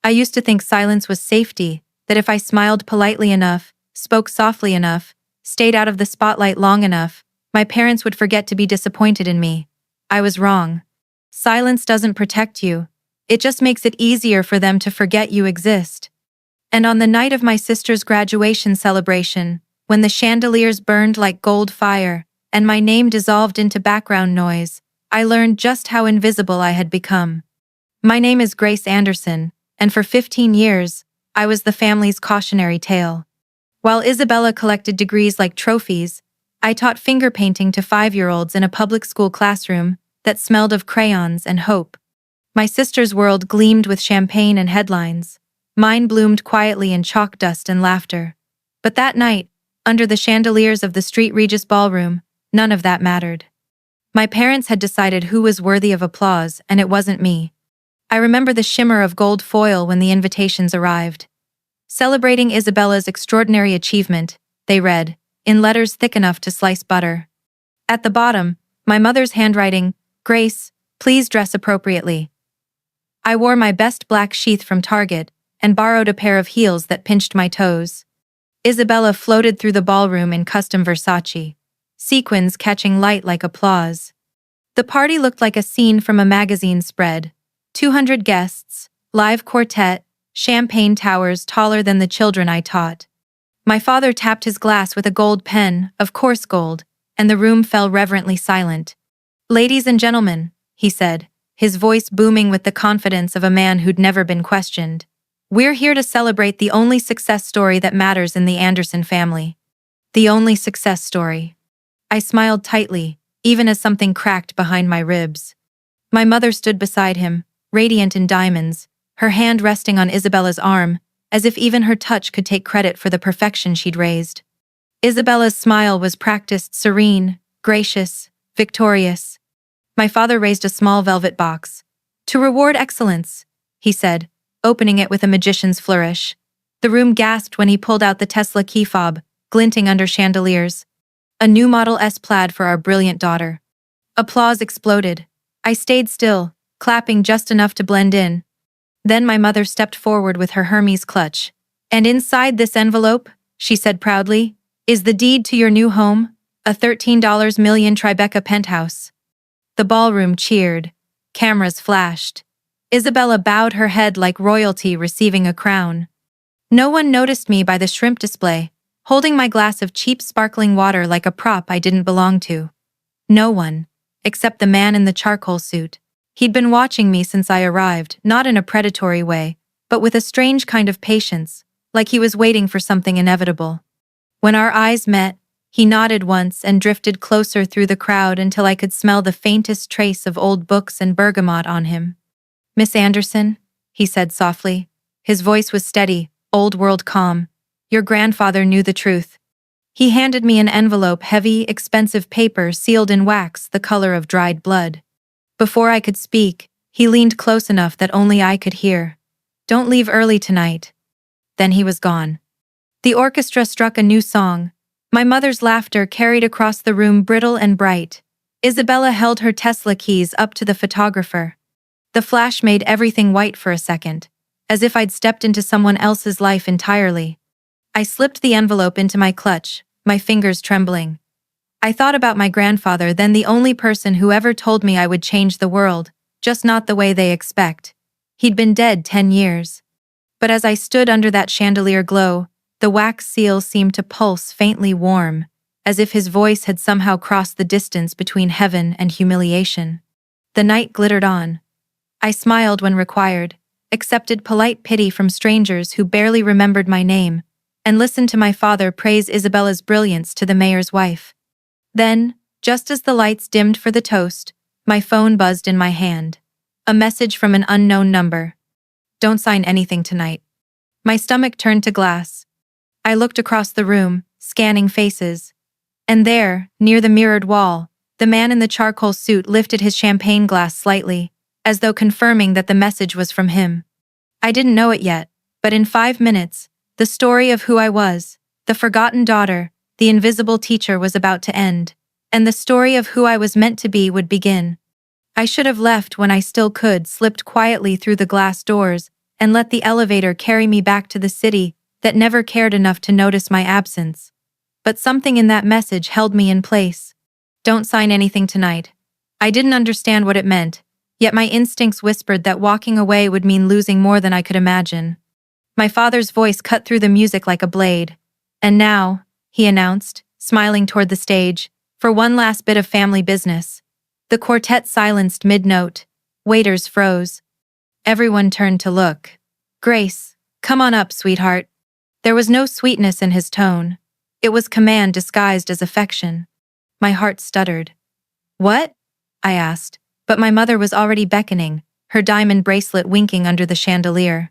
I used to think silence was safety, that if I smiled politely enough, spoke softly enough, stayed out of the spotlight long enough, my parents would forget to be disappointed in me. I was wrong. Silence doesn't protect you. It just makes it easier for them to forget you exist. And on the night of my sister's graduation celebration, when the chandeliers burned like gold fire, and my name dissolved into background noise, I learned just how invisible I had become. My name is Grace Anderson, and for 15 years, I was the family's cautionary tale. While Isabella collected degrees like trophies, I taught finger painting to 5-year-olds in a public school classroom that smelled of crayons and hope. My sister's world gleamed with champagne and headlines. Mine bloomed quietly in chalk dust and laughter. But that night, under the chandeliers of the St. Regis Ballroom, none of that mattered. My parents had decided who was worthy of applause, and it wasn't me. I remember the shimmer of gold foil when the invitations arrived. Celebrating Isabella's extraordinary achievement, they read, in letters thick enough to slice butter. At the bottom, my mother's handwriting, "Grace, please dress appropriately." I wore my best black sheath from Target and borrowed a pair of heels that pinched my toes. Isabella floated through the ballroom in custom Versace, sequins catching light like applause. The party looked like a scene from a magazine spread. 200 guests, live quartet, champagne towers taller than the children I taught. My father tapped his glass with a gold pen, of course gold, and the room fell reverently silent. "Ladies and gentlemen," he said, his voice booming with the confidence of a man who'd never been questioned. "We're here to celebrate the only success story that matters in the Anderson family." The only success story. I smiled tightly, even as something cracked behind my ribs. My mother stood beside him, radiant in diamonds, her hand resting on Isabella's arm, as if even her touch could take credit for the perfection she'd raised. Isabella's smile was practiced, serene, gracious, victorious. My father raised a small velvet box. "To reward excellence," he said, opening it with a magician's flourish. The room gasped when he pulled out the Tesla key fob, glinting under chandeliers. "A new Model S Plaid for our brilliant daughter." Applause exploded. I stayed still, clapping just enough to blend in. Then my mother stepped forward with her Hermes clutch. "And inside this envelope," she said proudly, "is the deed to your new home, a $13 million Tribeca penthouse." The ballroom cheered. Cameras flashed. Isabella bowed her head like royalty receiving a crown. No one noticed me by the shrimp display, holding my glass of cheap sparkling water like a prop I didn't belong to. No one, except the man in the charcoal suit. He'd been watching me since I arrived, not in a predatory way, but with a strange kind of patience, like he was waiting for something inevitable. When our eyes met, he nodded once and drifted closer through the crowd until I could smell the faintest trace of old books and bergamot on him. "Miss Anderson," he said softly. His voice was steady, old-world calm. "Your grandfather knew the truth." He handed me an envelope, heavy, expensive paper sealed in wax the color of dried blood. Before I could speak, he leaned close enough that only I could hear. "Don't leave early tonight." Then he was gone. The orchestra struck a new song. My mother's laughter carried across the room, brittle and bright. Isabella held her Tesla keys up to the photographer. The flash made everything white for a second, as if I'd stepped into someone else's life entirely. I slipped the envelope into my clutch, my fingers trembling. I thought about my grandfather, then the only person who ever told me I would change the world, just not the way they expect. He'd been dead 10 years. But as I stood under that chandelier glow, the wax seal seemed to pulse faintly warm, as if his voice had somehow crossed the distance between heaven and humiliation. The night glittered on. I smiled when required, accepted polite pity from strangers who barely remembered my name, and listened to my father praise Isabella's brilliance to the mayor's wife. Then, just as the lights dimmed for the toast, my phone buzzed in my hand. A message from an unknown number. "Don't sign anything tonight." My stomach turned to glass. I looked across the room, scanning faces. And there, near the mirrored wall, the man in the charcoal suit lifted his champagne glass slightly, as though confirming that the message was from him. I didn't know it yet, but in 5 minutes, the story of who I was, the forgotten daughter, the invisible teacher, was about to end, and the story of who I was meant to be would begin. I should have left when I still could, slipped quietly through the glass doors, and let the elevator carry me back to the city that never cared enough to notice my absence. But something in that message held me in place. Don't sign anything tonight. I didn't understand what it meant, yet my instincts whispered that walking away would mean losing more than I could imagine. My father's voice cut through the music like a blade. And now, he announced, smiling toward the stage, for one last bit of family business. The quartet silenced mid-note. Waiters froze. Everyone turned to look. Grace, come on up, sweetheart. There was no sweetness in his tone. It was command disguised as affection. My heart stuttered. What? I asked, but my mother was already beckoning, her diamond bracelet winking under the chandelier.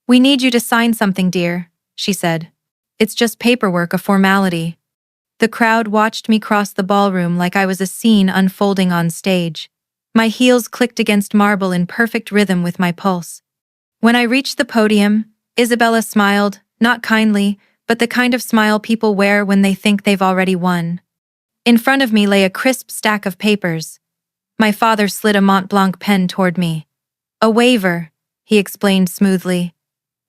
We need you to sign something, dear, she said. It's just paperwork, a formality. The crowd watched me cross the ballroom like I was a scene unfolding on stage. My heels clicked against marble in perfect rhythm with my pulse. When I reached the podium, Isabella smiled, not kindly, but the kind of smile people wear when they think they've already won. In front of me lay a crisp stack of papers. My father slid a Mont Blanc pen toward me. A waiver, he explained smoothly.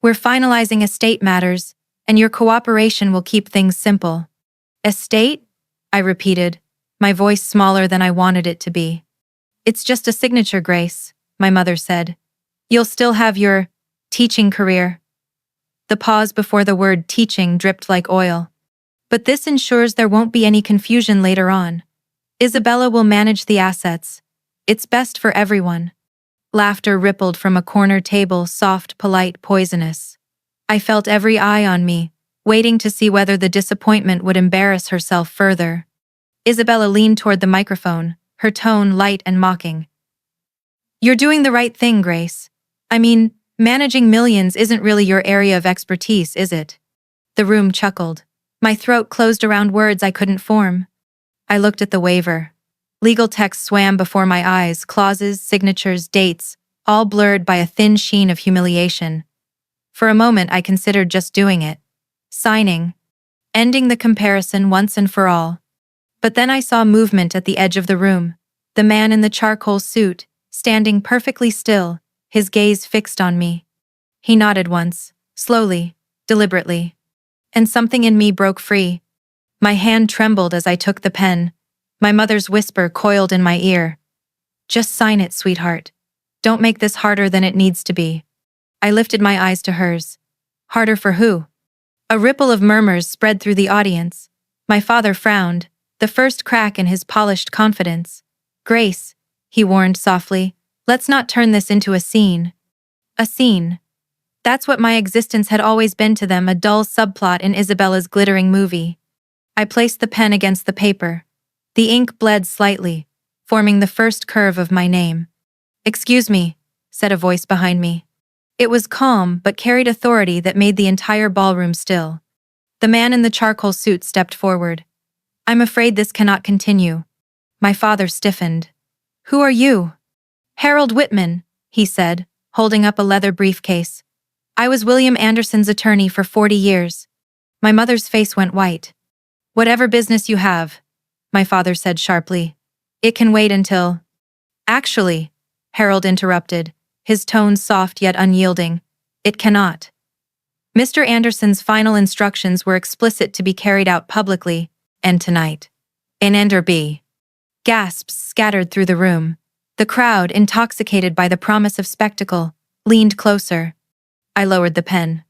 We're finalizing estate matters, and your cooperation will keep things simple. Estate? I repeated, my voice smaller than I wanted it to be. It's just a signature, Grace, my mother said. You'll still have your teaching career. The pause before the word teaching dripped like oil. But this ensures there won't be any confusion later on. Isabella will manage the assets. It's best for everyone. Laughter rippled from a corner table, soft, polite, poisonous. I felt every eye on me, waiting to see whether the disappointment would embarrass herself further. Isabella leaned toward the microphone, her tone light and mocking. You're doing the right thing, Grace. I mean, managing millions isn't really your area of expertise, is it? The room chuckled. My throat closed around words I couldn't form. I looked at the waiver. Legal text swam before my eyes, clauses, signatures, dates, all blurred by a thin sheen of humiliation. For a moment I considered just doing it. Signing. Ending the comparison once and for all. But then I saw movement at the edge of the room. The man in the charcoal suit, standing perfectly still, his gaze fixed on me. He nodded once, slowly, deliberately. And something in me broke free. My hand trembled as I took the pen. My mother's whisper coiled in my ear. Just sign it, sweetheart. Don't make this harder than it needs to be. I lifted my eyes to hers. Harder for who? A ripple of murmurs spread through the audience. My father frowned, the first crack in his polished confidence. Grace, he warned softly, let's not turn this into a scene. A scene. That's what my existence had always been to them, a dull subplot in Isabella's glittering movie. I placed the pen against the paper. The ink bled slightly, forming the first curve of my name. Excuse me, said a voice behind me. It was calm but carried authority that made the entire ballroom still. The man in the charcoal suit stepped forward. I'm afraid this cannot continue. My father stiffened. Who are you? Harold Whitman, he said, holding up a leather briefcase. I was William Anderson's attorney for 40 years. My mother's face went white. Whatever business you have, my father said sharply. It can wait until… Actually, Harold interrupted, his tone soft yet unyielding. It cannot. Mr. Anderson's final instructions were explicit to be carried out publicly, and tonight. In Enderby. Gasps scattered through the room. The crowd, intoxicated by the promise of spectacle, leaned closer. I lowered the pen.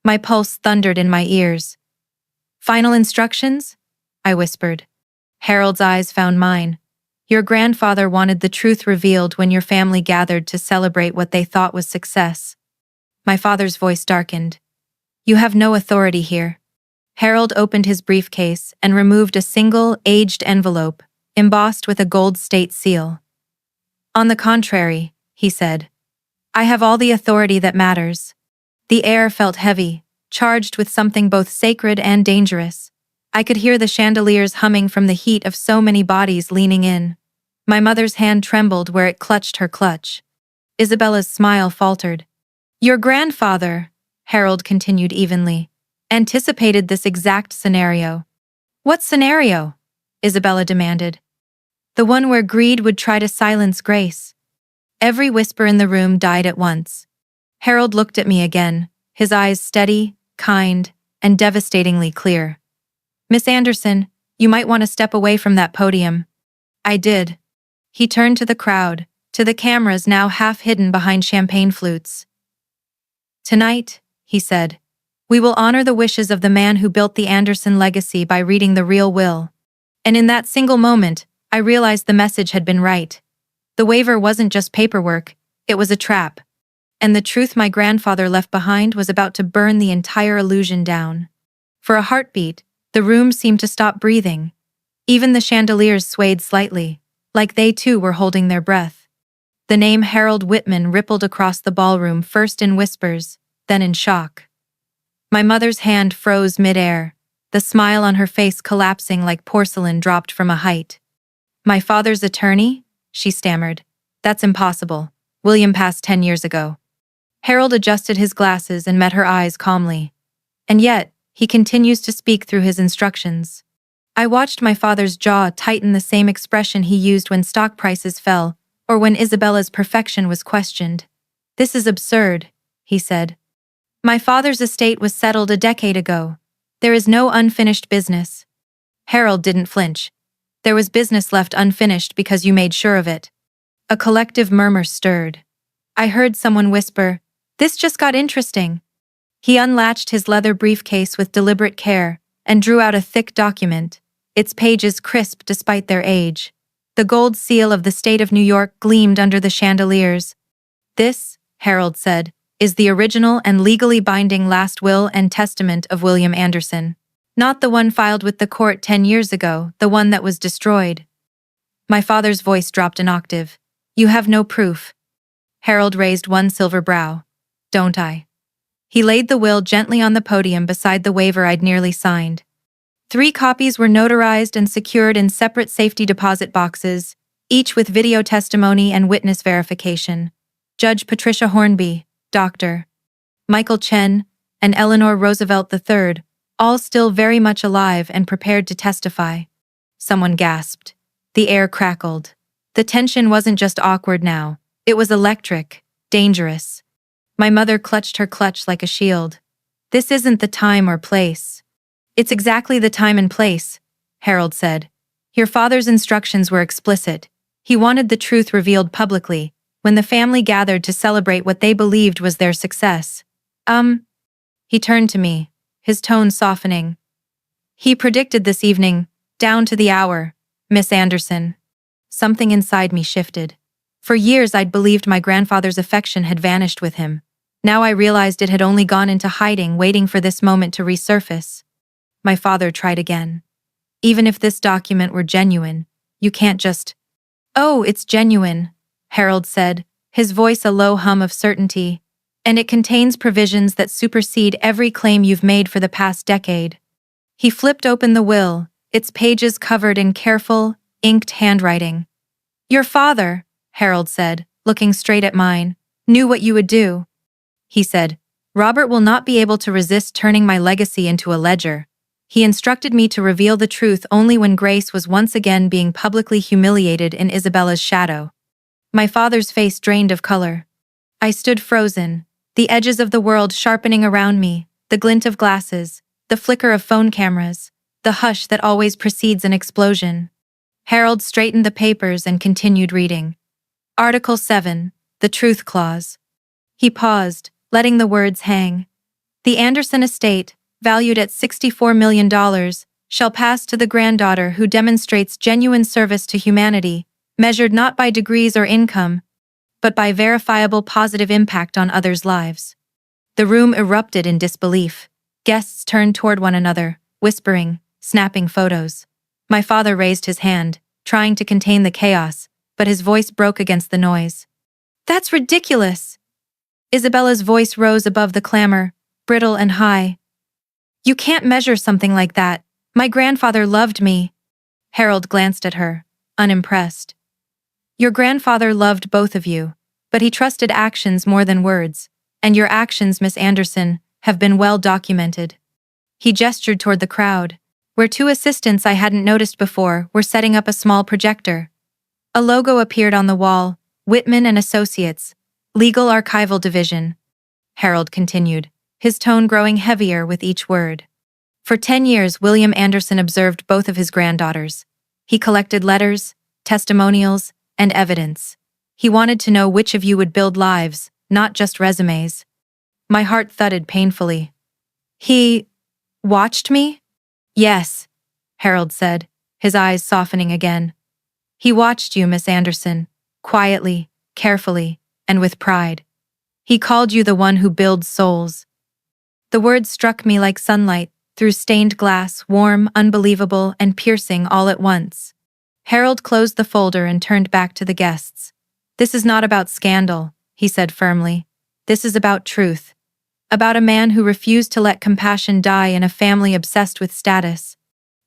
My pulse thundered in my ears. Final instructions? I whispered. Harold's eyes found mine. Your grandfather wanted the truth revealed when your family gathered to celebrate what they thought was success. My father's voice darkened. You have no authority here. Harold opened his briefcase and removed a single, aged envelope, embossed with a gold state seal. On the contrary, he said, I have all the authority that matters. The air felt heavy, charged with something both sacred and dangerous. I could hear the chandeliers humming from the heat of so many bodies leaning in. My mother's hand trembled where it clutched her clutch. Isabella's smile faltered. Your grandfather, Harold continued evenly, anticipated this exact scenario. What scenario? Isabella demanded. The one where greed would try to silence Grace. Every whisper in the room died at once. Harold looked at me again, his eyes steady, kind, and devastatingly clear. Miss Anderson, you might want to step away from that podium. I did. He turned to the crowd, to the cameras now half hidden behind champagne flutes. Tonight, he said, we will honor the wishes of the man who built the Anderson legacy by reading the real will. And in that single moment, I realized the message had been right. The waiver wasn't just paperwork, it was a trap. And the truth my grandfather left behind was about to burn the entire illusion down. For a heartbeat, the room seemed to stop breathing. Even the chandeliers swayed slightly, like they too were holding their breath. The name Harold Whitman rippled across the ballroom, first in whispers, then in shock. My mother's hand froze mid-air, the smile on her face collapsing like porcelain dropped from a height. My father's attorney? She stammered. That's impossible. William passed 10 years ago. Harold adjusted his glasses and met her eyes calmly. And yet, he continues to speak through his instructions. I watched my father's jaw tighten, the same expression he used when stock prices fell, or when Isabella's perfection was questioned. This is absurd, he said. My father's estate was settled a decade ago. There is no unfinished business. Harold didn't flinch. There was business left unfinished because you made sure of it. A collective murmur stirred. I heard someone whisper, "This just got interesting." He unlatched his leather briefcase with deliberate care and drew out a thick document, its pages crisp despite their age. The gold seal of the state of New York gleamed under the chandeliers. This, Harold said, is the original and legally binding last will and testament of William Anderson. Not the one filed with the court 10 years ago, the one that was destroyed. My father's voice dropped an octave. You have no proof. Harold raised one silver brow. Don't I? He laid the will gently on the podium beside the waiver I'd nearly signed. 3 copies were notarized and secured in separate safety deposit boxes, each with video testimony and witness verification. Judge Patricia Hornby, Dr. Michael Chen, and Eleanor Roosevelt III, all still very much alive and prepared to testify. Someone gasped. The air crackled. The tension wasn't just awkward now. It was electric, dangerous. My mother clutched her clutch like a shield. This isn't the time or place. It's exactly the time and place, Harold said. Your father's instructions were explicit. He wanted the truth revealed publicly, when the family gathered to celebrate what they believed was their success. He turned to me, his tone softening. He predicted this evening, down to the hour, Miss Anderson. Something inside me shifted. For years I'd believed my grandfather's affection had vanished with him. Now I realized it had only gone into hiding, waiting for this moment to resurface. My father tried again. Even if this document were genuine, you can't just— Oh, it's genuine, Harold said, his voice a low hum of certainty, and it contains provisions that supersede every claim you've made for the past decade. He flipped open the will, its pages covered in careful, inked handwriting. Your father, Harold said, looking straight at mine, knew what you would do. He said, Robert will not be able to resist turning my legacy into a ledger. He instructed me to reveal the truth only when Grace was once again being publicly humiliated in Isabella's shadow. My father's face drained of color. I stood frozen, the edges of the world sharpening around me, the glint of glasses, the flicker of phone cameras, the hush that always precedes an explosion. Harold straightened the papers and continued reading. Article 7, the Truth Clause. He paused, letting the words hang. The Anderson estate, valued at $64 million, shall pass to the granddaughter who demonstrates genuine service to humanity, measured not by degrees or income, but by verifiable positive impact on others' lives. The room erupted in disbelief. Guests turned toward one another, whispering, snapping photos. My father raised his hand, trying to contain the chaos, but his voice broke against the noise. That's ridiculous! Isabella's voice rose above the clamor, brittle and high. You can't measure something like that. My grandfather loved me. Harold glanced at her, unimpressed. Your grandfather loved both of you, but he trusted actions more than words, and your actions, Miss Anderson, have been well documented. He gestured toward the crowd, where 2 assistants I hadn't noticed before were setting up a small projector. A logo appeared on the wall, Whitman and Associates, Legal Archival Division. Harold continued, his tone growing heavier with each word. For 10 years, William Anderson observed both of his granddaughters. He collected letters, testimonials, and evidence. He wanted to know which of you would build lives, not just resumes. My heart thudded painfully. He watched me? Yes, Harold said, his eyes softening again. He watched you, Miss Anderson, quietly, carefully, and with pride. He called you the one who builds souls. The words struck me like sunlight, through stained glass, warm, unbelievable, and piercing all at once. Harold closed the folder and turned back to the guests. This is not about scandal, he said firmly. This is about truth. About a man who refused to let compassion die in a family obsessed with status.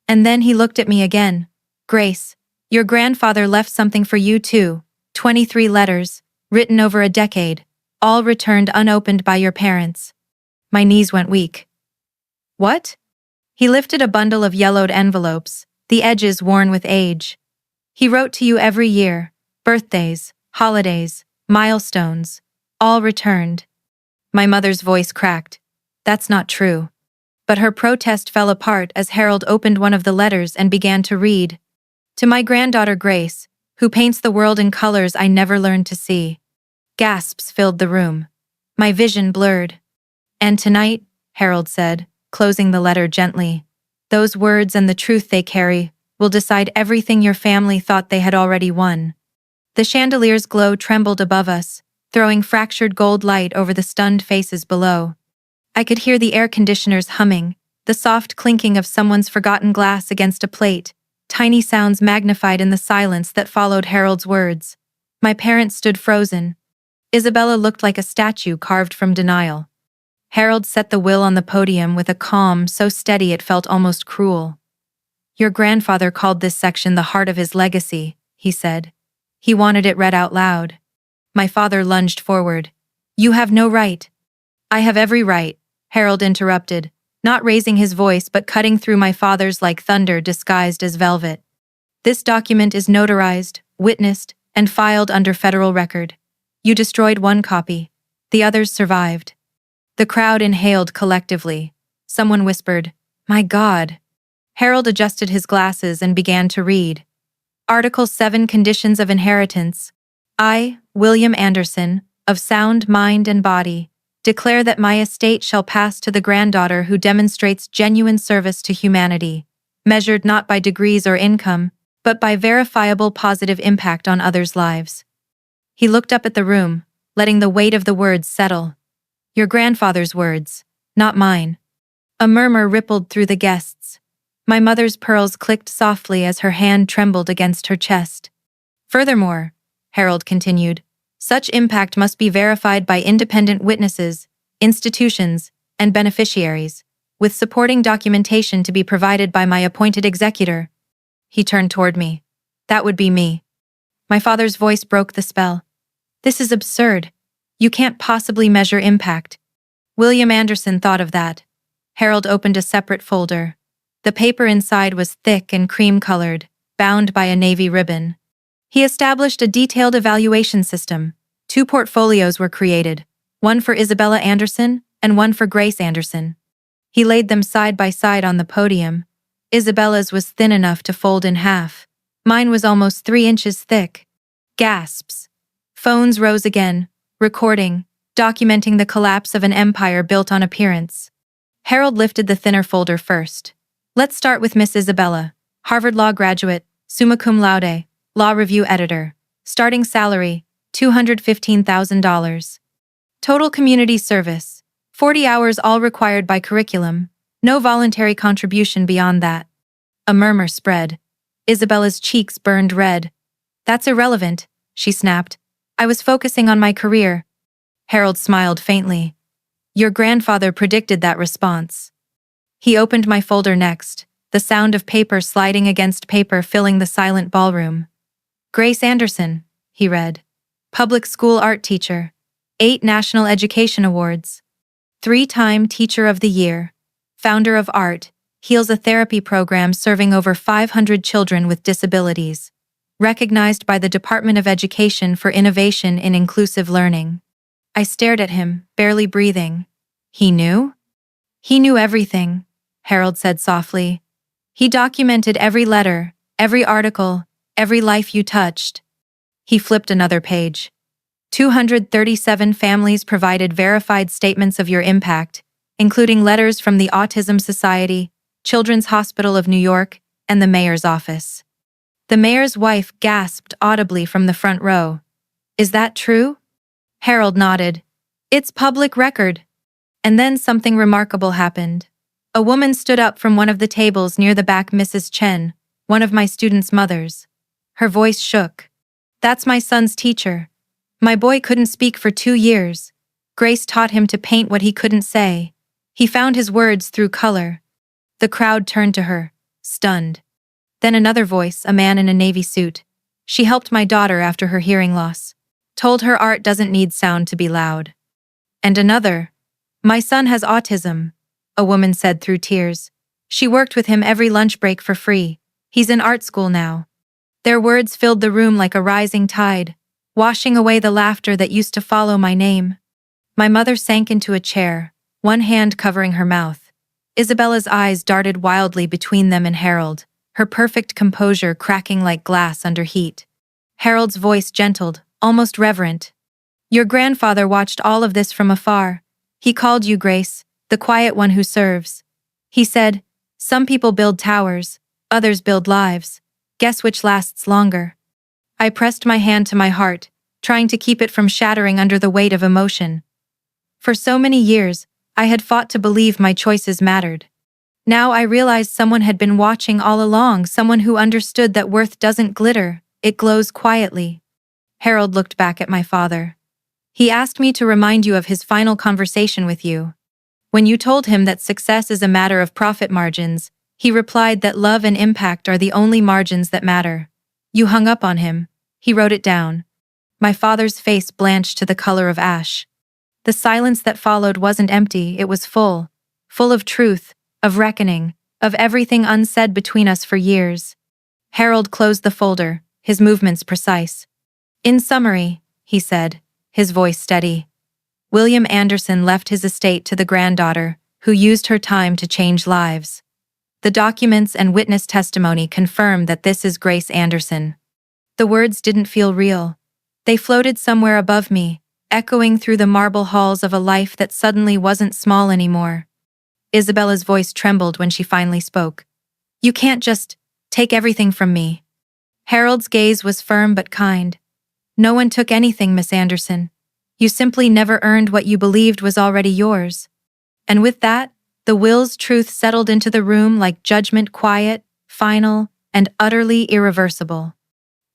And then he looked at me again. Grace, your grandfather left something for you too. 23 letters, written over a decade, all returned unopened by your parents. My knees went weak. What? He lifted a bundle of yellowed envelopes, the edges worn with age. He wrote to you every year, birthdays, holidays, milestones, all returned. My mother's voice cracked. That's not true. But her protest fell apart as Harold opened one of the letters and began to read. To my granddaughter Grace, who paints the world in colors I never learned to see. Gasps filled the room. My vision blurred. And tonight, Harold said, closing the letter gently, those words and the truth they carry will decide everything your family thought they had already won. The chandelier's glow trembled above us, throwing fractured gold light over the stunned faces below. I could hear the air conditioners humming, the soft clinking of someone's forgotten glass against a plate, tiny sounds magnified in the silence that followed Harold's words. My parents stood frozen. Isabella looked like a statue carved from denial. Harold set the will on the podium with a calm so steady it felt almost cruel. Your grandfather called this section the heart of his legacy, he said. He wanted it read out loud. My father lunged forward. You have no right. I have every right, Harold interrupted, not raising his voice but cutting through my father's like thunder disguised as velvet. This document is notarized, witnessed, and filed under federal record. You destroyed one copy. The others survived. The crowd inhaled collectively. Someone whispered, My God. Harold adjusted his glasses and began to read. Article 7 Conditions of Inheritance. I, William Anderson, of sound mind and body, declare that my estate shall pass to the granddaughter who demonstrates genuine service to humanity, measured not by degrees or income, but by verifiable positive impact on others' lives. He looked up at the room, letting the weight of the words settle. Your grandfather's words, not mine. A murmur rippled through the guests. My mother's pearls clicked softly as her hand trembled against her chest. Furthermore, Harold continued, such impact must be verified by independent witnesses, institutions, and beneficiaries, with supporting documentation to be provided by my appointed executor. He turned toward me. That would be me. My father's voice broke the spell. This is absurd. You can't possibly measure impact. William Anderson thought of that. Harold opened a separate folder. The paper inside was thick and cream-colored, bound by a navy ribbon. He established a detailed evaluation system. 2 portfolios were created, one for Isabella Anderson and one for Grace Anderson. He laid them side by side on the podium. Isabella's was thin enough to fold in half. Mine was almost 3 inches thick. Gasps. Phones rose again, recording, documenting the collapse of an empire built on appearance. Harold lifted the thinner folder first. Let's start with Miss Isabella, Harvard Law graduate, summa cum laude, law review editor. Starting salary, $215,000. Total community service, 40 hours all required by curriculum, no voluntary contribution beyond that. A murmur spread. Isabella's cheeks burned red. That's irrelevant, she snapped. I was focusing on my career. Harold smiled faintly. Your grandfather predicted that response. He opened my folder next, the sound of paper sliding against paper filling the silent ballroom. Grace Anderson, he read. Public school art teacher. 8 National Education Awards. 3-time Teacher of the Year. Founder of Art, Heals a therapy program serving over 500 children with disabilities. Recognized by the Department of Education for innovation in inclusive learning. I stared at him, barely breathing. He knew? He knew everything, Harold said softly. He documented every letter, every article, every life you touched. He flipped another page. 237 families provided verified statements of your impact, including letters from the Autism Society, Children's Hospital of New York, and the mayor's office. The mayor's wife gasped audibly from the front row. Is that true? Harold nodded. It's public record. And then something remarkable happened. A woman stood up from one of the tables near the back, Mrs. Chen, one of my students' mothers. Her voice shook. That's my son's teacher. My boy couldn't speak for 2 years. Grace taught him to paint what he couldn't say. He found his words through color. The crowd turned to her, stunned. Then another voice, a man in a navy suit. She helped my daughter after her hearing loss. Told her art doesn't need sound to be loud. And another. My son has autism, a woman said through tears. She worked with him every lunch break for free. He's in art school now. Their words filled the room like a rising tide, washing away the laughter that used to follow my name. My mother sank into a chair, one hand covering her mouth. Isabella's eyes darted wildly between them and Harold, her perfect composure cracking like glass under heat. Harold's voice gentled, almost reverent. Your grandfather watched all of this from afar. He called you Grace, the quiet one who serves. He said, some people build towers, others build lives. Guess which lasts longer? I pressed my hand to my heart, trying to keep it from shattering under the weight of emotion. For so many years, I had fought to believe my choices mattered. Now I realized someone had been watching all along, someone who understood that worth doesn't glitter, it glows quietly. Harold looked back at my father. He asked me to remind you of his final conversation with you. When you told him that success is a matter of profit margins, he replied that love and impact are the only margins that matter. You hung up on him. He wrote it down. My father's face blanched to the color of ash. The silence that followed wasn't empty, it was full. Full of truth, of reckoning, of everything unsaid between us for years. Harold closed the folder, his movements precise. In summary, he said, his voice steady. William Anderson left his estate to the granddaughter, who used her time to change lives. The documents and witness testimony confirm that this is Grace Anderson. The words didn't feel real. They floated somewhere above me, echoing through the marble halls of a life that suddenly wasn't small anymore. Isabella's voice trembled when she finally spoke. You can't just take everything from me. Harold's gaze was firm but kind. No one took anything, Miss Anderson. You simply never earned what you believed was already yours. And with that, the will's truth settled into the room like judgment, quiet, final, and utterly irreversible.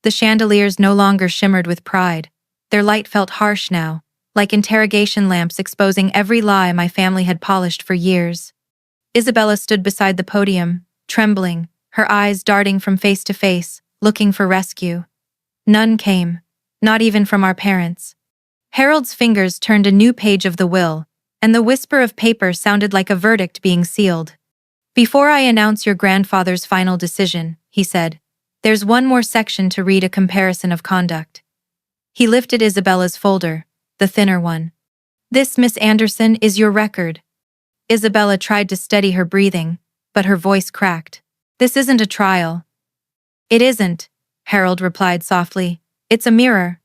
The chandeliers no longer shimmered with pride. Their light felt harsh now, like interrogation lamps exposing every lie my family had polished for years. Isabella stood beside the podium, trembling, her eyes darting from face to face, looking for rescue. None came, not even from our parents. Harold's fingers turned a new page of the will, and the whisper of paper sounded like a verdict being sealed. Before I announce your grandfather's final decision, he said, there's one more section to read, a comparison of conduct. He lifted Isabella's folder, the thinner one. This, Miss Anderson, is your record. Isabella tried to steady her breathing, but her voice cracked. This isn't a trial. It isn't, Harold replied softly. It's a mirror.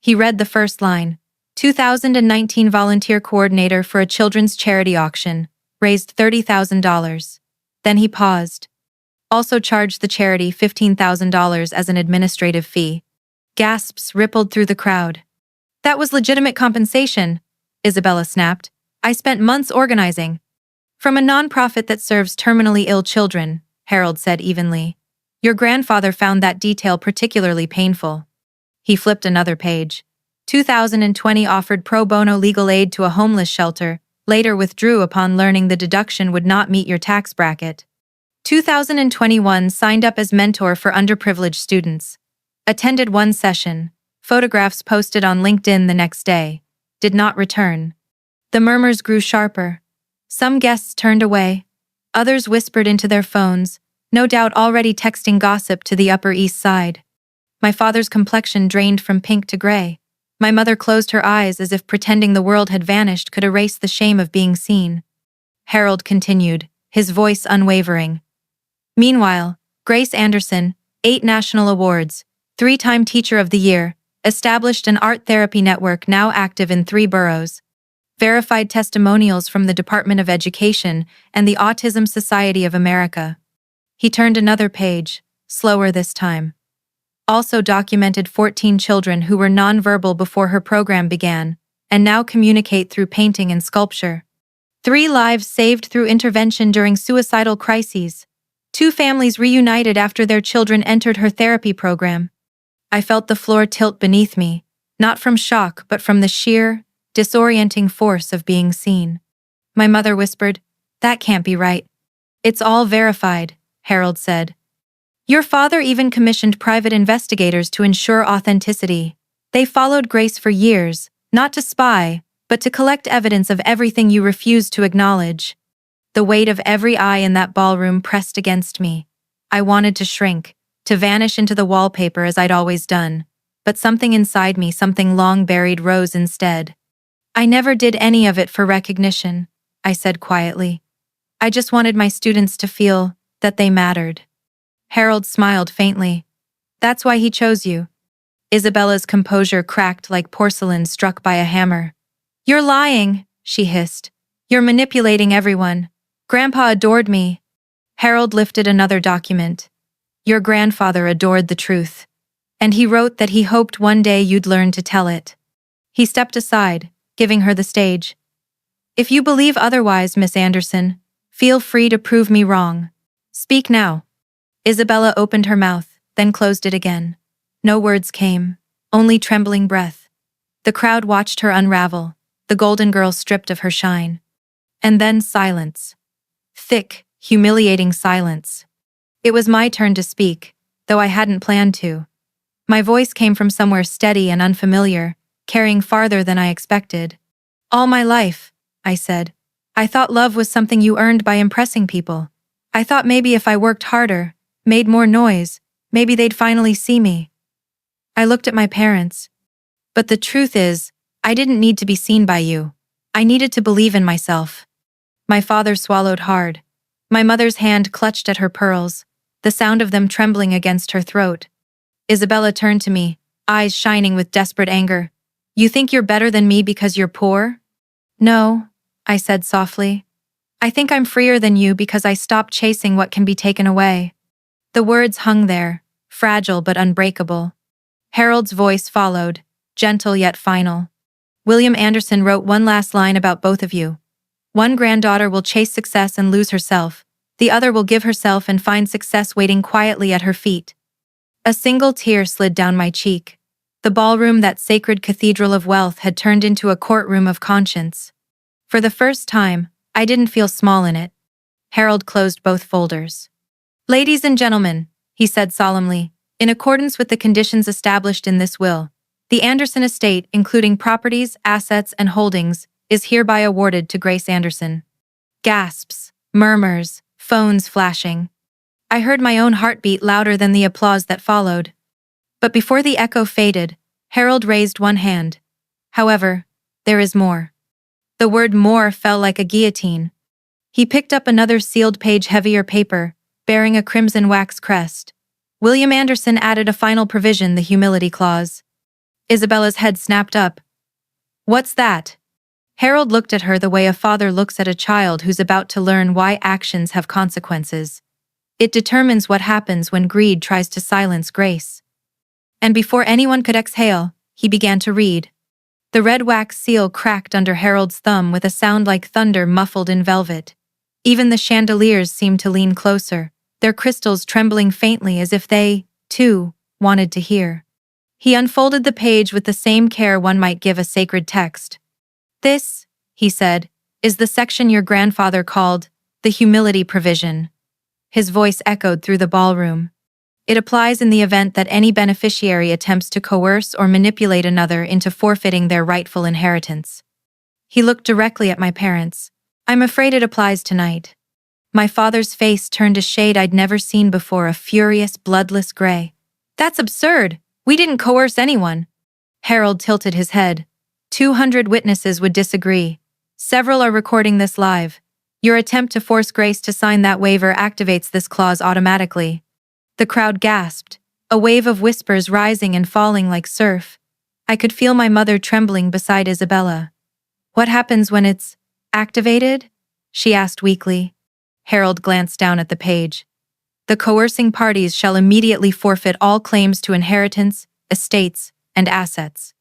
He read the first line. 2019 volunteer coordinator for a children's charity auction, raised $30,000. Then he paused. Also charged the charity $15,000 as an administrative fee. Gasps rippled through the crowd. That was legitimate compensation, Isabella snapped. I spent months organizing. From a nonprofit that serves terminally ill children, Harold said evenly. Your grandfather found that detail particularly painful. He flipped another page. 2020 offered pro bono legal aid to a homeless shelter, later withdrew upon learning the deduction would not meet your tax bracket. 2021 signed up as mentor for underprivileged students. Attended one session, photographs posted on LinkedIn the next day. Did not return. The murmurs grew sharper. Some guests turned away. Others whispered into their phones, no doubt already texting gossip to the Upper East Side. My father's complexion drained from pink to gray. My mother closed her eyes as if pretending the world had vanished could erase the shame of being seen. Harold continued, his voice unwavering. Meanwhile, Grace Anderson, 8 national awards, 3-time Teacher of the Year, established an art therapy network now active in 3 boroughs. Verified testimonials from the Department of Education and the Autism Society of America. He turned another page, slower this time. Also documented 14 children who were nonverbal before her program began, and now communicate through painting and sculpture. 3 lives saved through intervention during suicidal crises. 2 families reunited after their children entered her therapy program. I felt the floor tilt beneath me, not from shock but from the sheer, disorienting force of being seen. My mother whispered, "That can't be right." "It's all verified," Harold said. "Your father even commissioned private investigators to ensure authenticity. They followed Grace for years, not to spy, but to collect evidence of everything you refused to acknowledge." The weight of every eye in that ballroom pressed against me. I wanted to shrink, to vanish into the wallpaper as I'd always done, but something inside me, something long buried, rose instead. "I never did any of it for recognition," I said quietly. "I just wanted my students to feel that they mattered." Harold smiled faintly. "That's why he chose you." Isabella's composure cracked like porcelain struck by a hammer. "You're lying," she hissed. "You're manipulating everyone. Grandpa adored me." Harold lifted another document. "Your grandfather adored the truth. And he wrote that he hoped one day you'd learn to tell it." He stepped aside, giving her the stage. "If you believe otherwise, Miss Anderson, feel free to prove me wrong. Speak now." Isabella opened her mouth, then closed it again. No words came, only trembling breath. The crowd watched her unravel, the golden girl stripped of her shine. And then silence. Thick, humiliating silence. It was my turn to speak, though I hadn't planned to. My voice came from somewhere steady and unfamiliar, carrying farther than I expected. "All my life," I said, "I thought love was something you earned by impressing people. I thought maybe if I worked harder, made more noise, maybe they'd finally see me." I looked at my parents. "But the truth is, I didn't need to be seen by you. I needed to believe in myself." My father swallowed hard. My mother's hand clutched at her pearls, the sound of them trembling against her throat. Isabella turned to me, eyes shining with desperate anger. "You think you're better than me because you're poor?" "No," I said softly. "I think I'm freer than you because I stopped chasing what can be taken away." The words hung there, fragile but unbreakable. Harold's voice followed, gentle yet final. "William Anderson wrote one last line about both of you. One granddaughter will chase success and lose herself. The other will give herself and find success waiting quietly at her feet." A single tear slid down my cheek. The ballroom, that sacred cathedral of wealth, had turned into a courtroom of conscience. For the first time, I didn't feel small in it. Harold closed both folders. "Ladies and gentlemen," he said solemnly, "in accordance with the conditions established in this will, the Anderson estate, including properties, assets, and holdings, is hereby awarded to Grace Anderson." Gasps, murmurs, phones flashing. I heard my own heartbeat louder than the applause that followed. But before the echo faded, Harold raised one hand. "However, there is more." The word "more" fell like a guillotine. He picked up another sealed page, heavier paper, bearing a crimson wax crest. William Anderson added a final provision, the humility clause. Isabella's head snapped up. "What's that?" Harold looked at her the way a father looks at a child who's about to learn why actions have consequences. "It determines what happens when greed tries to silence grace." And before anyone could exhale, he began to read. The red wax seal cracked under Harold's thumb with a sound like thunder muffled in velvet. Even the chandeliers seemed to lean closer, their crystals trembling faintly as if they, too, wanted to hear. He unfolded the page with the same care one might give a sacred text. "This," he said, "is the section your grandfather called the humility provision." His voice echoed through the ballroom. "It applies in the event that any beneficiary attempts to coerce or manipulate another into forfeiting their rightful inheritance." He looked directly at my parents. "I'm afraid it applies tonight." My father's face turned a shade I'd never seen before, a furious, bloodless gray. "That's absurd! We didn't coerce anyone." Harold tilted his head. 200 witnesses would disagree. Several are recording this live. Your attempt to force Grace to sign that waiver activates this clause automatically. The crowd gasped, a wave of whispers rising and falling like surf. I could feel my mother trembling beside Isabella. What happens when it's activated? She asked weakly. Harold glanced down at the page. The coercing parties shall immediately forfeit all claims to inheritance, estates, and assets.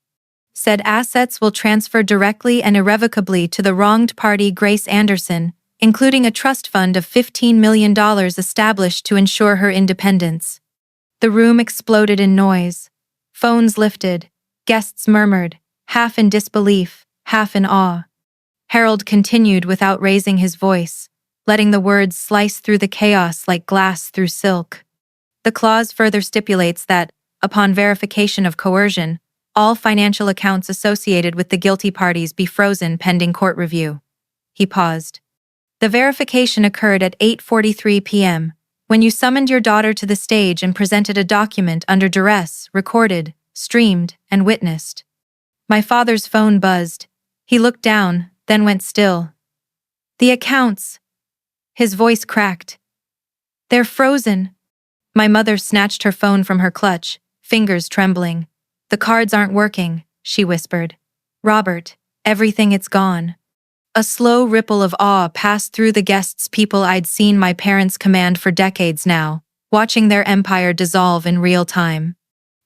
Said assets will transfer directly and irrevocably to the wronged party Grace Anderson, including a trust fund of $15 million established to ensure her independence. The room exploded in noise. Phones lifted. Guests murmured, half in disbelief, half in awe. Harold continued without raising his voice, letting the words slice through the chaos like glass through silk. The clause further stipulates that, upon verification of coercion, all financial accounts associated with the guilty parties be frozen pending court review. He paused. The verification occurred at 8:43 p.m., when you summoned your daughter to the stage and presented a document under duress, recorded, streamed, and witnessed. My father's phone buzzed. He looked down, then went still. The accounts. His voice cracked. They're frozen. My mother snatched her phone from her clutch, fingers trembling. The cards aren't working, she whispered. Robert, everything it's gone. A slow ripple of awe passed through the guests, people I'd seen my parents command for decades now, watching their empire dissolve in real time.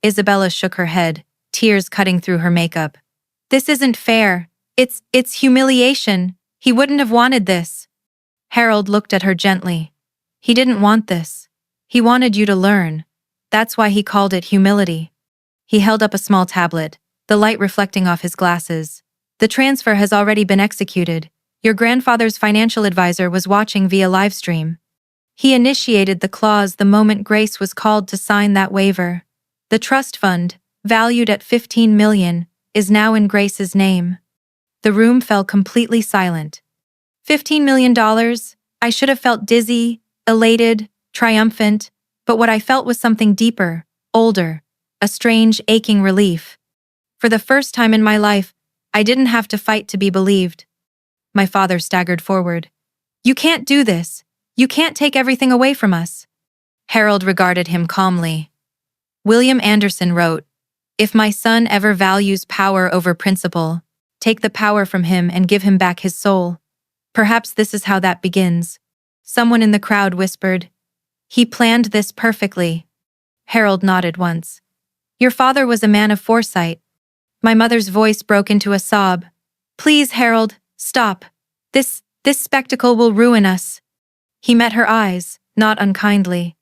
Isabella shook her head, tears cutting through her makeup. This isn't fair. It's humiliation. He wouldn't have wanted this. Harold looked at her gently. He didn't want this. He wanted you to learn. That's why he called it humility. He held up a small tablet, the light reflecting off his glasses. The transfer has already been executed. Your grandfather's financial advisor was watching via livestream. He initiated the clause the moment Grace was called to sign that waiver. The trust fund, valued at $15 million, is now in Grace's name. The room fell completely silent. $15 million? I should have felt dizzy, elated, triumphant, but what I felt was something deeper, older, a strange, aching relief. For the first time in my life, I didn't have to fight to be believed. My father staggered forward. You can't do this. You can't take everything away from us. Harold regarded him calmly. William Anderson wrote, If my son ever values power over principle, take the power from him and give him back his soul. Perhaps this is how that begins. Someone in the crowd whispered, He planned this perfectly. Harold nodded once. Your father was a man of foresight. My mother's voice broke into a sob. Please, Harold, stop. This spectacle will ruin us. He met her eyes, not unkindly.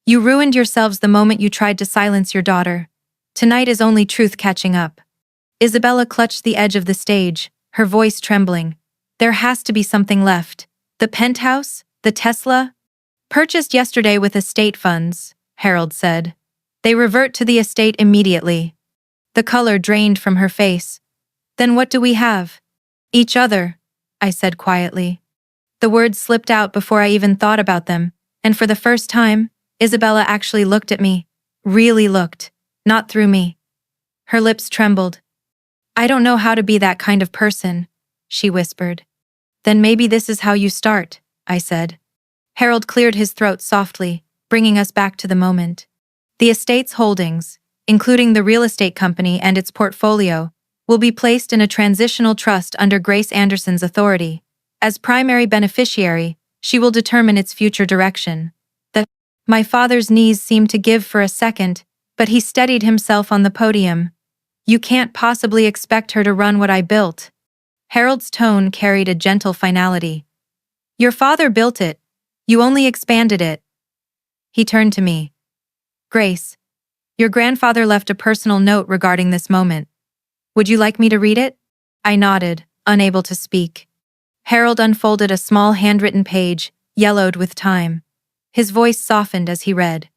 You ruined yourselves the moment you tried to silence your daughter. Tonight is only truth catching up. Isabella clutched the edge of the stage, her voice trembling. There has to be something left. The penthouse? The Tesla? Purchased yesterday with estate funds, Harold said. They revert to the estate immediately. The color drained from her face. Then what do we have? Each other, I said quietly. The words slipped out before I even thought about them, and for the first time, Isabella actually looked at me. Really looked, not through me. Her lips trembled. I don't know how to be that kind of person, she whispered. Then maybe this is how you start, I said. Harold cleared his throat softly, bringing us back to the moment. The estate's holdings, including the real estate company and its portfolio, will be placed in a transitional trust under Grace Anderson's authority. As primary beneficiary, she will determine its future direction. My father's knees seemed to give for a second, but he steadied himself on the podium. You can't possibly expect her to run what I built. Harold's tone carried a gentle finality. Your father built it. You only expanded it. He turned to me. Grace, your grandfather left a personal note regarding this moment. Would you like me to read it? I nodded, unable to speak. Harold unfolded a small handwritten page, yellowed with time. His voice softened as he read.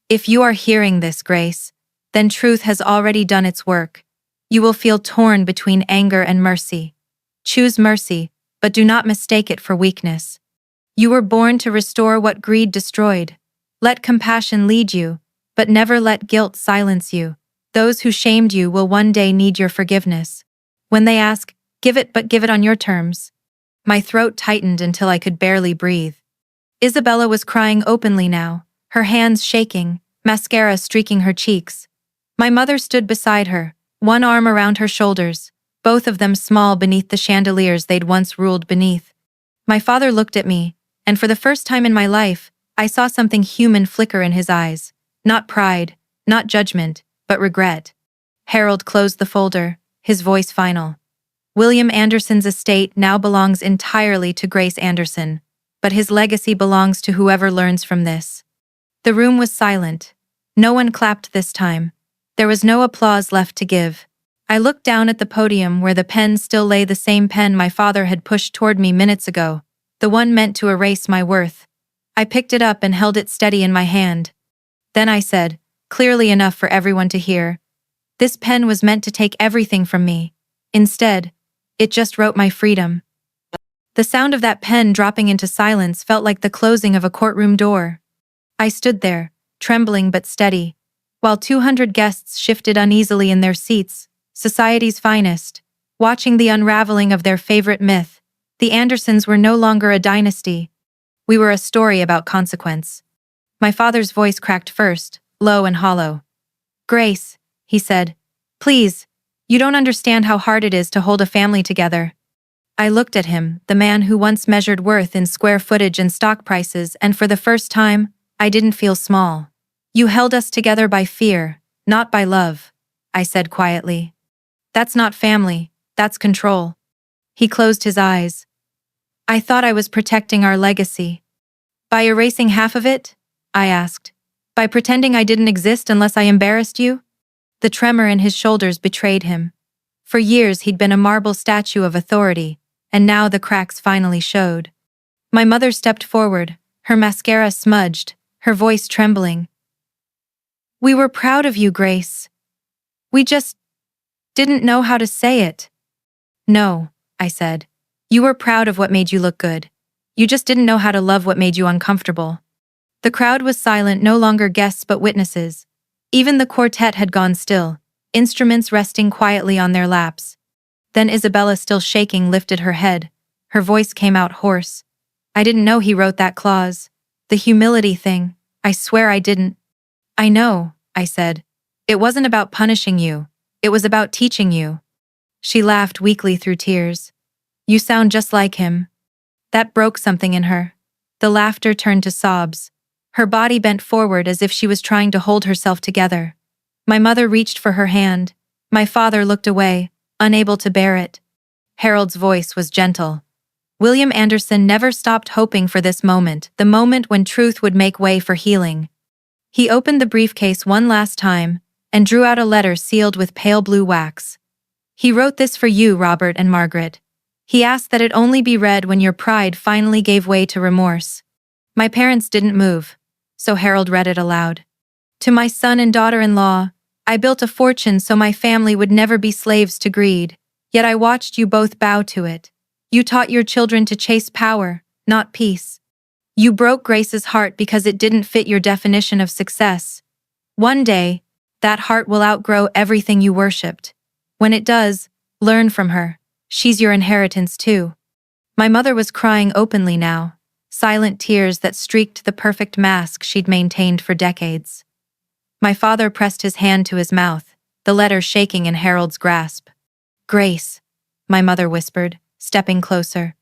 If you are hearing this, Grace, then truth has already done its work. You will feel torn between anger and mercy. Choose mercy, but do not mistake it for weakness. You were born to restore what greed destroyed. Let compassion lead you, but never let guilt silence you. Those who shamed you will one day need your forgiveness. When they ask, give it, but give it on your terms. My throat tightened until I could barely breathe. Isabella was crying openly now, her hands shaking, mascara streaking her cheeks. My mother stood beside her, one arm around her shoulders, both of them small beneath the chandeliers they'd once ruled beneath. My father looked at me, and for the first time in my life, I saw something human flicker in his eyes. Not pride, not judgment, but regret. Harold closed the folder, his voice final. William Anderson's estate now belongs entirely to Grace Anderson, but his legacy belongs to whoever learns from this. The room was silent. No one clapped this time. There was no applause left to give. I looked down at the podium where the pen still lay, the same pen my father had pushed toward me minutes ago, the one meant to erase my worth. I picked it up and held it steady in my hand. Then I said, clearly enough for everyone to hear, this pen was meant to take everything from me. Instead, it just wrote my freedom. The sound of that pen dropping into silence felt like the closing of a courtroom door. I stood there, trembling but steady, while 200 guests shifted uneasily in their seats, society's finest, watching the unraveling of their favorite myth. The Andersons were no longer a dynasty. We were a story about consequence. My father's voice cracked first, low and hollow. Grace, he said, please, you don't understand how hard it is to hold a family together. I looked at him, the man who once measured worth in square footage and stock prices, and for the first time, I didn't feel small. You held us together by fear, not by love, I said quietly. That's not family, that's control. He closed his eyes. I thought I was protecting our legacy. By erasing half of it? I asked. By pretending I didn't exist unless I embarrassed you? The tremor in his shoulders betrayed him. For years he'd been a marble statue of authority, and now the cracks finally showed. My mother stepped forward, her mascara smudged, her voice trembling. We were proud of you, Grace. We just didn't know how to say it. No, I said. You were proud of what made you look good. You just didn't know how to love what made you uncomfortable. The crowd was silent, no longer guests but witnesses. Even the quartet had gone still, instruments resting quietly on their laps. Then Isabella, still shaking, lifted her head. Her voice came out hoarse. I didn't know he wrote that clause. The humility thing. I swear I didn't. I know, I said. It wasn't about punishing you. It was about teaching you. She laughed weakly through tears. You sound just like him. That broke something in her. The laughter turned to sobs. Her body bent forward as if she was trying to hold herself together. My mother reached for her hand. My father looked away, unable to bear it. Harold's voice was gentle. William Anderson never stopped hoping for this moment, the moment when truth would make way for healing. He opened the briefcase one last time and drew out a letter sealed with pale blue wax. He wrote this for you, Robert and Margaret. He asked that it only be read when your pride finally gave way to remorse. My parents didn't move, so Harold read it aloud. To my son and daughter-in-law, I built a fortune so my family would never be slaves to greed, yet I watched you both bow to it. You taught your children to chase power, not peace. You broke Grace's heart because it didn't fit your definition of success. One day, that heart will outgrow everything you worshipped. When it does, learn from her. She's your inheritance too. My mother was crying openly now, silent tears that streaked the perfect mask she'd maintained for decades. My father pressed his hand to his mouth, the letter shaking in Harold's grasp. Grace, my mother whispered, stepping closer.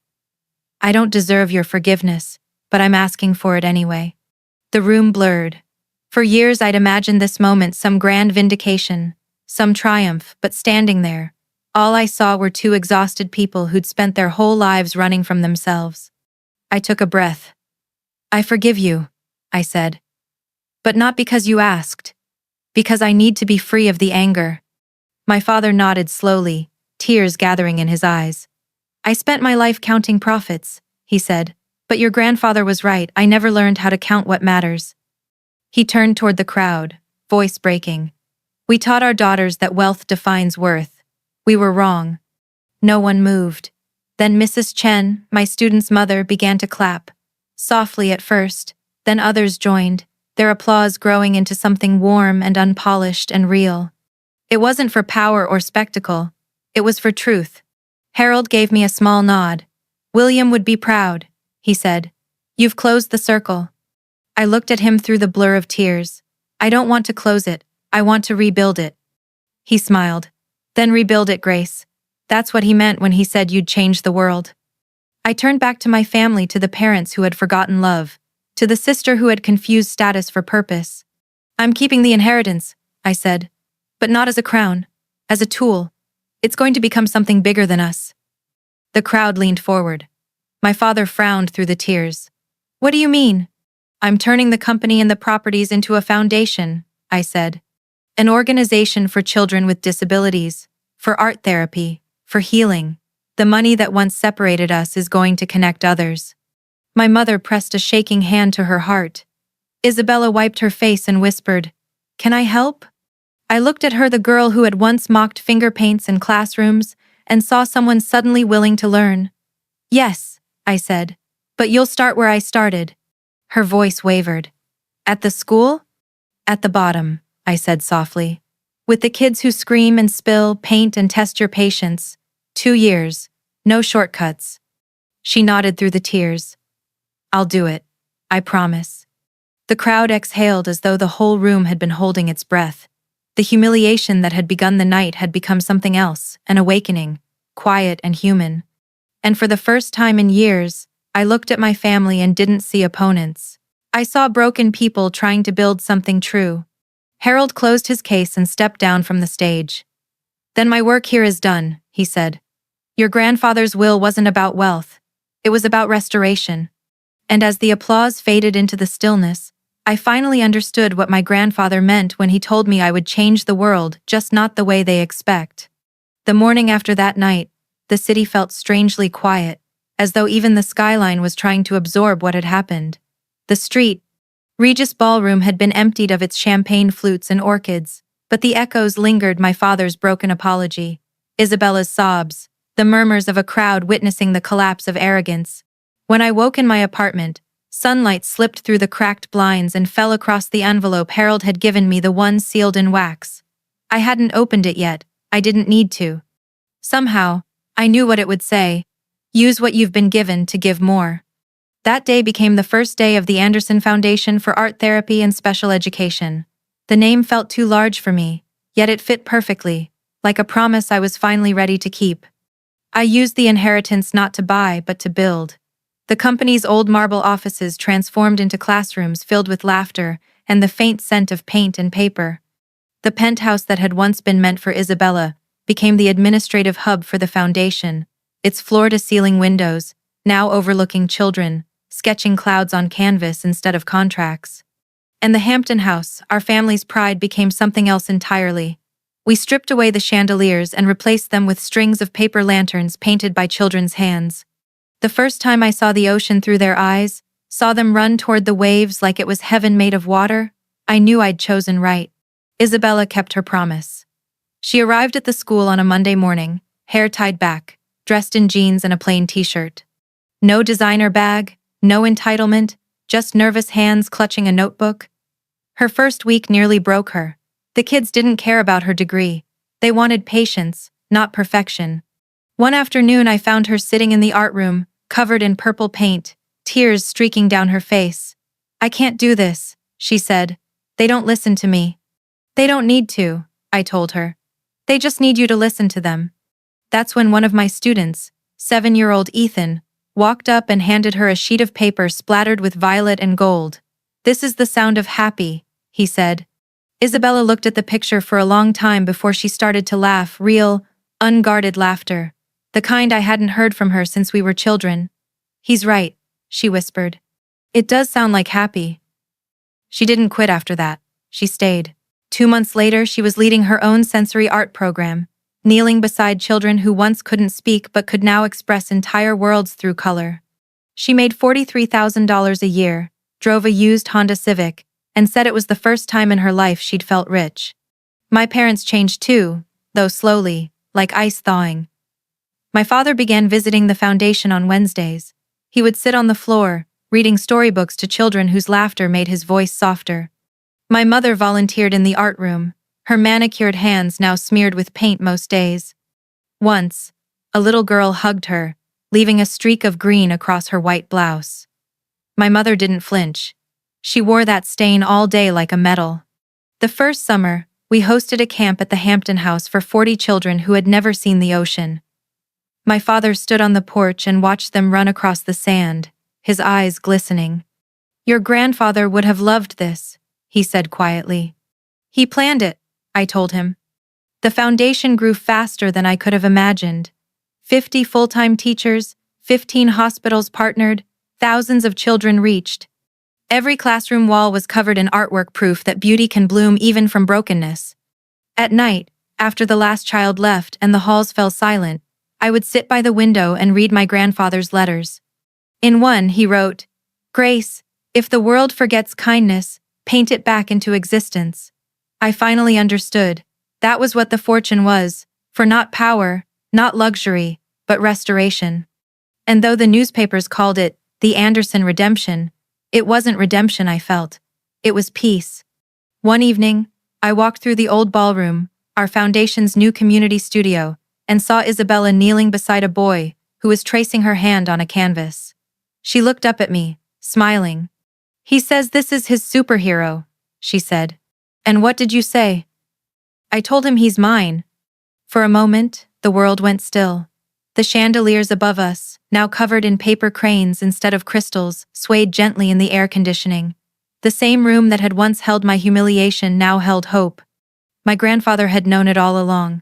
I don't deserve your forgiveness, but I'm asking for it anyway. The room blurred. For years I'd imagined this moment, some grand vindication, some triumph, but standing there, all I saw were two exhausted people who'd spent their whole lives running from themselves. I took a breath. I forgive you, I said. But not because you asked. Because I need to be free of the anger. My father nodded slowly, tears gathering in his eyes. I spent my life counting profits, he said. But your grandfather was right, I never learned how to count what matters. He turned toward the crowd, voice breaking. We taught our daughters that wealth defines worth. We were wrong. No one moved. Then Mrs. Chen, my student's mother, began to clap. Softly at first, then others joined, their applause growing into something warm and unpolished and real. It wasn't for power or spectacle. It was for truth. Harold gave me a small nod. William would be proud, he said. You've closed the circle. I looked at him through the blur of tears. I don't want to close it. I want to rebuild it. He smiled. Then rebuild it, Grace. That's what he meant when he said you'd change the world. I turned back to my family, to the parents who had forgotten love, to the sister who had confused status for purpose. I'm keeping the inheritance, I said. But not as a crown, as a tool. It's going to become something bigger than us. The crowd leaned forward. My father frowned through the tears. What do you mean? I'm turning the company and the properties into a foundation, I said. An organization for children with disabilities, for art therapy, for healing. The money that once separated us is going to connect others. My mother pressed a shaking hand to her heart. Isabella wiped her face and whispered, Can I help? I looked at her, the girl who had once mocked finger paints in classrooms, and saw someone suddenly willing to learn. Yes, I said, but you'll start where I started. Her voice wavered. At the school? At the bottom, I said softly. With the kids who scream and spill, paint and test your patience. 2 years, no shortcuts. She nodded through the tears. I'll do it, I promise. The crowd exhaled as though the whole room had been holding its breath. The humiliation that had begun the night had become something else, an awakening, quiet and human. And for the first time in years, I looked at my family and didn't see opponents. I saw broken people trying to build something true. Harold closed his case and stepped down from the stage. Then my work here is done, he said. Your grandfather's will wasn't about wealth. It was about restoration. And as the applause faded into the stillness, I finally understood what my grandfather meant when he told me I would change the world, just not the way they expect. The morning after that night, the city felt strangely quiet, as though even the skyline was trying to absorb what had happened. The street, Regis Ballroom, had been emptied of its champagne flutes and orchids, but the echoes lingered: my father's broken apology, Isabella's sobs, the murmurs of a crowd witnessing the collapse of arrogance. When I woke in my apartment, sunlight slipped through the cracked blinds and fell across the envelope Harold had given me, the one sealed in wax. I hadn't opened it yet. I didn't need to. Somehow, I knew what it would say. Use what you've been given to give more. That day became the first day of the Anderson Foundation for Art Therapy and Special Education. The name felt too large for me, yet it fit perfectly, like a promise I was finally ready to keep. I used the inheritance not to buy, but to build. The company's old marble offices transformed into classrooms filled with laughter and the faint scent of paint and paper. The penthouse that had once been meant for Isabella became the administrative hub for the foundation, its floor-to-ceiling windows, now overlooking children, sketching clouds on canvas instead of contracts. And the Hampton House, our family's pride, became something else entirely. We stripped away the chandeliers and replaced them with strings of paper lanterns painted by children's hands. The first time I saw the ocean through their eyes, saw them run toward the waves like it was heaven made of water, I knew I'd chosen right. Isabella kept her promise. She arrived at the school on a Monday morning, hair tied back, dressed in jeans and a plain t-shirt. No designer bag, no entitlement, just nervous hands clutching a notebook. Her first week nearly broke her. The kids didn't care about her degree. They wanted patience, not perfection. One afternoon I found her sitting in the art room, covered in purple paint, tears streaking down her face. I can't do this, she said. They don't listen to me. They don't need to, I told her. They just need you to listen to them. That's when one of my students, 7-year-old Ethan, walked up and handed her a sheet of paper splattered with violet and gold. This is the sound of happy, he said. Isabella looked at the picture for a long time before she started to laugh, real, unguarded laughter. The kind I hadn't heard from her since we were children. He's right, she whispered. It does sound like happy. She didn't quit after that. She stayed. 2 months later, she was leading her own sensory art program, kneeling beside children who once couldn't speak but could now express entire worlds through color. She made $43,000 a year, drove a used Honda Civic, and said it was the first time in her life she'd felt rich. My parents changed too, though slowly, like ice thawing. My father began visiting the foundation on Wednesdays. He would sit on the floor, reading storybooks to children whose laughter made his voice softer. My mother volunteered in the art room, her manicured hands now smeared with paint most days. Once, a little girl hugged her, leaving a streak of green across her white blouse. My mother didn't flinch. She wore that stain all day like a medal. The first summer, we hosted a camp at the Hampton House for 40 children who had never seen the ocean. My father stood on the porch and watched them run across the sand, his eyes glistening. "Your grandfather would have loved this," he said quietly. "He planned it," I told him. The foundation grew faster than I could have imagined. 50 full-time teachers, 15 hospitals partnered, thousands of children reached. Every classroom wall was covered in artwork, proof that beauty can bloom even from brokenness. At night, after the last child left and the halls fell silent, I would sit by the window and read my grandfather's letters. In one, he wrote, "Grace, if the world forgets kindness, paint it back into existence." I finally understood. That was what the fortune was, for not power, not luxury, but restoration. And though the newspapers called it the Anderson Redemption, it wasn't redemption I felt. It was peace. One evening, I walked through the old ballroom, our foundation's new community studio, and saw Isabella kneeling beside a boy who was tracing her hand on a canvas. She looked up at me, smiling. "He says this is his superhero," she said. "And what did you say?" I told him he's mine. For a moment, the world went still. The chandeliers above us, now covered in paper cranes instead of crystals, swayed gently in the air conditioning. The same room that had once held my humiliation now held hope. My grandfather had known it all along.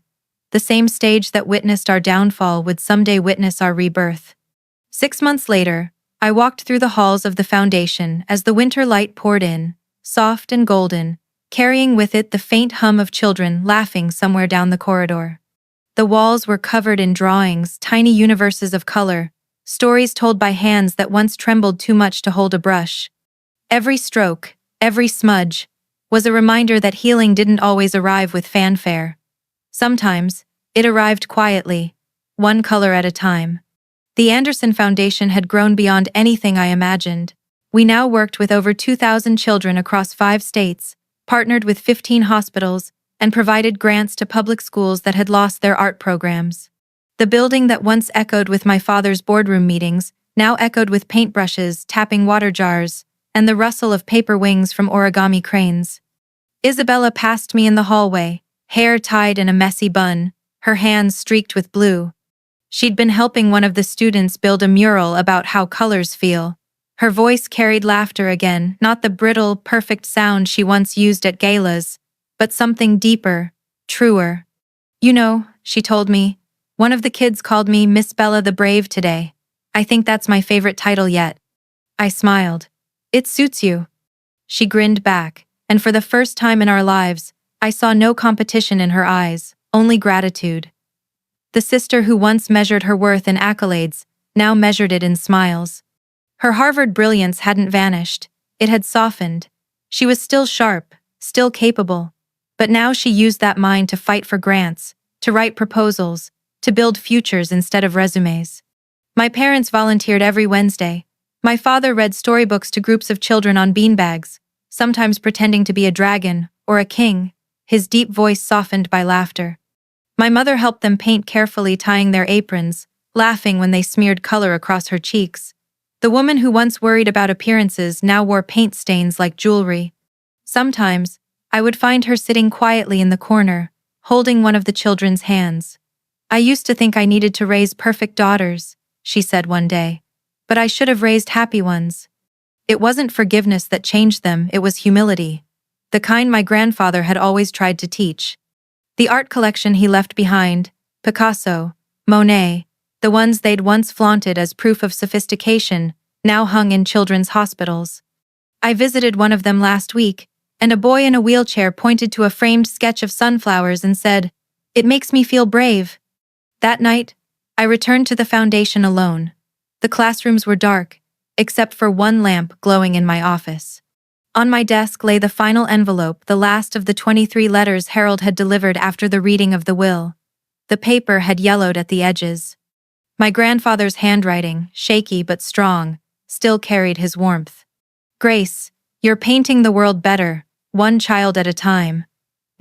The same stage that witnessed our downfall would someday witness our rebirth. 6 months later, I walked through the halls of the foundation as the winter light poured in, soft and golden, carrying with it the faint hum of children laughing somewhere down the corridor. The walls were covered in drawings, tiny universes of color, stories told by hands that once trembled too much to hold a brush. Every stroke, every smudge, was a reminder that healing didn't always arrive with fanfare. Sometimes, it arrived quietly, one color at a time. The Anderson Foundation had grown beyond anything I imagined. We now worked with over 2,000 children across 5 states, partnered with 15 hospitals, and provided grants to public schools that had lost their art programs. The building that once echoed with my father's boardroom meetings now echoed with paintbrushes, tapping water jars, and the rustle of paper wings from origami cranes. Isabella passed me in the hallway, hair tied in a messy bun, her hands streaked with blue. She'd been helping one of the students build a mural about how colors feel. Her voice carried laughter again, not the brittle, perfect sound she once used at galas, but something deeper, truer. "You know," she told me, "one of the kids called me Miss Bella the Brave today. I think that's my favorite title yet." I smiled. "It suits you." She grinned back, and for the first time in our lives, I saw no competition in her eyes, only gratitude. The sister who once measured her worth in accolades now measured it in smiles. Her Harvard brilliance hadn't vanished, it had softened. She was still sharp, still capable, but now she used that mind to fight for grants, to write proposals, to build futures instead of resumes. My parents volunteered every Wednesday. My father read storybooks to groups of children on beanbags, sometimes pretending to be a dragon or a king, his deep voice softened by laughter. My mother helped them paint carefully, tying their aprons, laughing when they smeared color across her cheeks. The woman who once worried about appearances now wore paint stains like jewelry. Sometimes, I would find her sitting quietly in the corner, holding one of the children's hands. "I used to think I needed to raise perfect daughters," she said one day, "but I should have raised happy ones." It wasn't forgiveness that changed them, it was humility. The kind my grandfather had always tried to teach. The art collection he left behind, Picasso, Monet, the ones they'd once flaunted as proof of sophistication, now hung in children's hospitals. I visited one of them last week, and a boy in a wheelchair pointed to a framed sketch of sunflowers and said, "It makes me feel brave." That night, I returned to the foundation alone. The classrooms were dark, except for one lamp glowing in my office. On my desk lay the final envelope, the last of the 23 letters Harold had delivered after the reading of the will. The paper had yellowed at the edges. My grandfather's handwriting, shaky but strong, still carried his warmth. "Grace, you're painting the world better, one child at a time."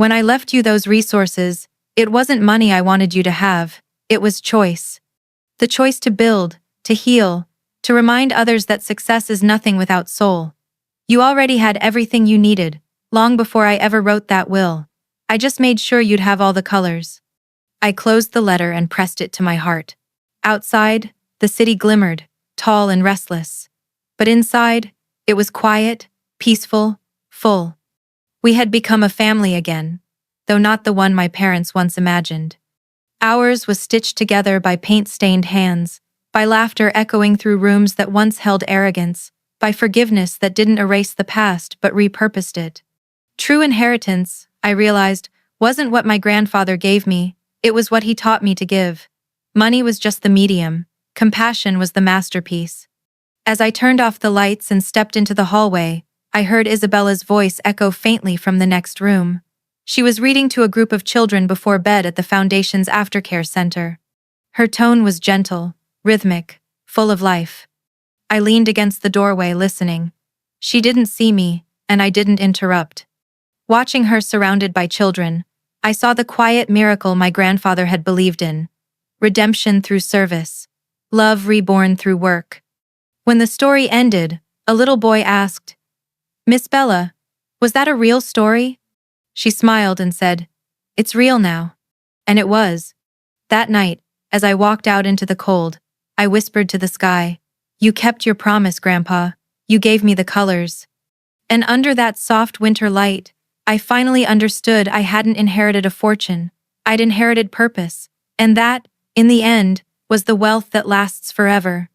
When I left you those resources, it wasn't money I wanted you to have, it was choice. The choice to build, to heal, to remind others that success is nothing without soul. You already had everything you needed, long before I ever wrote that will. I just made sure you'd have all the colors. I closed the letter and pressed it to my heart. Outside, the city glimmered, tall and restless. But inside, it was quiet, peaceful, full. We had become a family again, though not the one my parents once imagined. Ours was stitched together by paint-stained hands, by laughter echoing through rooms that once held arrogance, by forgiveness that didn't erase the past but repurposed it. True inheritance, I realized, wasn't what my grandfather gave me, it was what he taught me to give. Money was just the medium, compassion was the masterpiece. As I turned off the lights and stepped into the hallway, I heard Isabella's voice echo faintly from the next room. She was reading to a group of children before bed at the Foundation's aftercare center. Her tone was gentle, rhythmic, full of life. I leaned against the doorway listening. She didn't see me, and I didn't interrupt. Watching her surrounded by children, I saw the quiet miracle my grandfather had believed in. Redemption through service. Love reborn through work. When the story ended, a little boy asked, "Miss Bella, was that a real story?" She smiled and said, "It's real now." And it was. That night, as I walked out into the cold, I whispered to the sky, "You kept your promise, Grandpa. You gave me the colors." And under that soft winter light, I finally understood I hadn't inherited a fortune. I'd inherited purpose, and that, in the end, was the wealth that lasts forever.